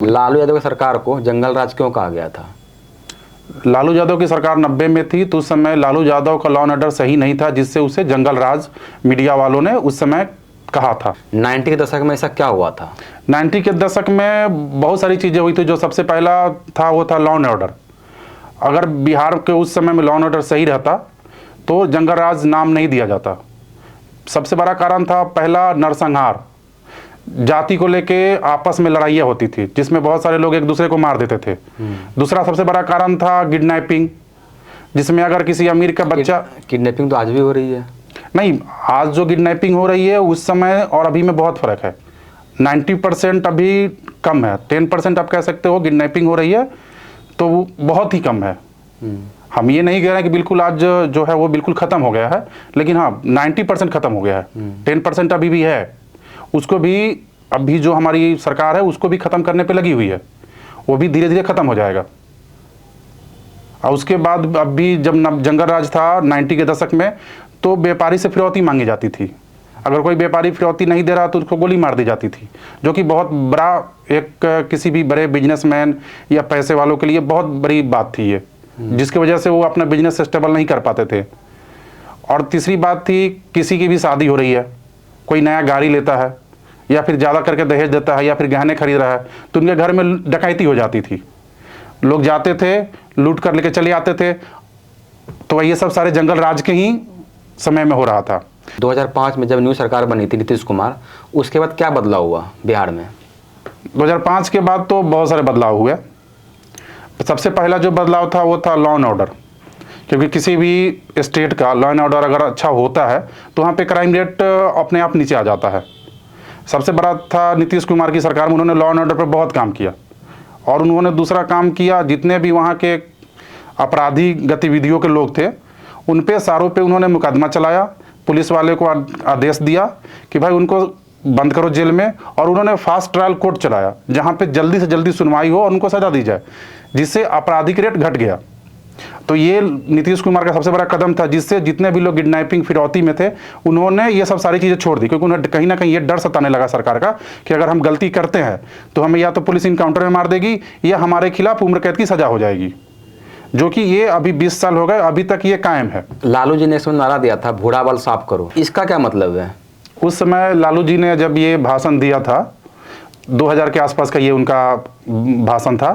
लालू यादव की सरकार को जंगल राज क्यों कहा गया था? लालू यादव की सरकार 90 में थी तो उस समय लालू यादव का लॉ एंड ऑर्डर सही नहीं था, जिससे उसे जंगल राज मीडिया वालों ने उस समय कहा था। 90 के दशक में ऐसा क्या हुआ था? 90 के दशक में बहुत सारी चीज़ें हुई थी। जो सबसे पहला था वो था लॉ एंड ऑर्डर। अगर बिहार के उस समय में लॉ एंड ऑर्डर सही रहता तो जंगल राज नाम नहीं दिया जाता। सबसे बड़ा कारण था पहला नरसंहार, जाति को लेके आपस में लड़ाइयाँ होती थी जिसमें बहुत सारे लोग एक दूसरे को मार देते थे। दूसरा सबसे बड़ा कारण था किडनैपिंग, जिसमें अगर किसी अमीर का बच्चा किडनैपिंग तो आज भी हो रही है। नहीं, आज जो किडनैपिंग हो रही है उस समय और अभी में बहुत फ़र्क है। 90% अभी कम है, 10% आप कह सकते हो किडनैपिंग हो रही है, तो वो बहुत ही कम है। हम ये नहीं कह रहे हैं कि बिल्कुल आज जो है वो बिल्कुल ख़त्म हो गया है, लेकिन हाँ 90% ख़त्म हो गया है। 10% अभी भी है, उसको भी अभी जो हमारी सरकार है उसको भी ख़त्म करने पे लगी हुई है। वो भी धीरे धीरे ख़त्म हो जाएगा। और उसके बाद अभी जब जंगल राज था 90 के दशक में, तो व्यापारी से फिरौती मांगी जाती थी। अगर कोई व्यापारी फिरौती नहीं दे रहा तो उसको गोली मार दी जाती थी, जो कि बहुत बड़ा एक किसी भी बड़े बिजनेसमैन या पैसे वालों के लिए बहुत बड़ी बात थी ये, जिसकी वजह से वो अपना बिजनेस स्टेबल नहीं कर पाते थे। और तीसरी बात थी, किसी की भी शादी हो रही है, कोई नया गाड़ी लेता है या फिर ज़्यादा करके दहेज देता है या फिर गहने खरीद रहा है, तो उनके घर में डकैती हो जाती थी। लोग जाते थे, लूट कर लेके चले आते थे। तो ये सब सारे जंगल राज के ही समय में हो रहा था। 2005 में जब न्यू सरकार बनी थी नीतीश कुमार, उसके बाद क्या बदलाव हुआ बिहार में? 2005 के बाद तो बहुत सारे बदलाव हुए। सबसे पहला जो बदलाव था वो था लॉ एंड ऑर्डर, क्योंकि किसी भी स्टेट का लॉ एंड ऑर्डर अगर अच्छा होता है तो वहाँ पे क्राइम रेट अपने आप नीचे आ जाता है। सबसे बड़ा था नीतीश कुमार की सरकार में, उन्होंने लॉ एंड ऑर्डर पर बहुत काम किया। और उन्होंने दूसरा काम किया, जितने भी वहाँ के अपराधी गतिविधियों के लोग थे उन पे सारों पे उन्होंने मुकदमा चलाया। पुलिस वाले को आदेश दिया कि भाई उनको बंद करो जेल में, और उन्होंने फास्ट ट्रायल कोर्ट चलाया जहाँ पे जल्दी से जल्दी सुनवाई हो और उनको सजा दी जाए, जिससे आपराधिक रेट घट गया। तो ये नीतीश कुमार का सबसे बड़ा कदम था, जिससे जितने भी लोग किडनैपिंग फिरौती में थे उन्होंने ये सब सारी चीज़ें छोड़ दी, क्योंकि उन्हें कहीं ना कहीं ये डर सताने लगा सरकार का कि अगर हम गलती करते हैं तो हमें या तो पुलिस इनकाउंटर में मार देगी या हमारे खिलाफ उम्र कैद की सजा हो जाएगी, जो कि ये अभी 20 साल हो गए, अभी तक ये कायम है। लालू जी ने इसमें नारा दिया था, बूढ़ा बाल साफ करो, इसका क्या मतलब है? उस समय लालू जी ने जब ये भाषण दिया था, 2000 के आसपास का ये उनका भाषण था,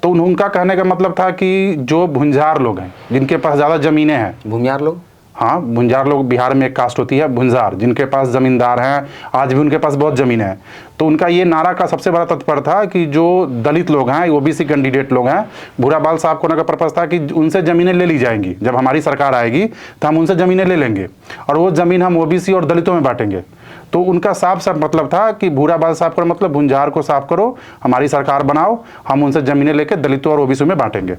तो उनका कहने का मतलब था कि जो भुंजार लोग हैं, जिनके पास ज़्यादा ज़मीनें हैं। भूमियार लोग? हाँ, भुंजार लोग, बिहार में एक कास्ट होती है भुंजार, जिनके पास ज़मींदार हैं, आज भी उनके पास बहुत ज़मीन है। तो उनका ये नारा का सबसे बड़ा तात्पर्य था कि जो दलित लोग हैं, ओबीसी कैंडिडेट लोग हैं, भूरा बाल साफ करने का पर्पज़ था कि उनसे ज़मीनें ले ली जाएंगी। जब हमारी सरकार आएगी तो हम उनसे ज़मीनें ले लेंगे और वो ज़मीन हम ओबीसी और दलितों में बांटेंगे। तो उनका साफ साफ मतलब था कि भूरा बाल साफ करो मतलब भुंजार को साफ करो, हमारी सरकार बनाओ, हम उनसे ज़मीनें लेकर दलितों और ओबीसी में बांटेंगे।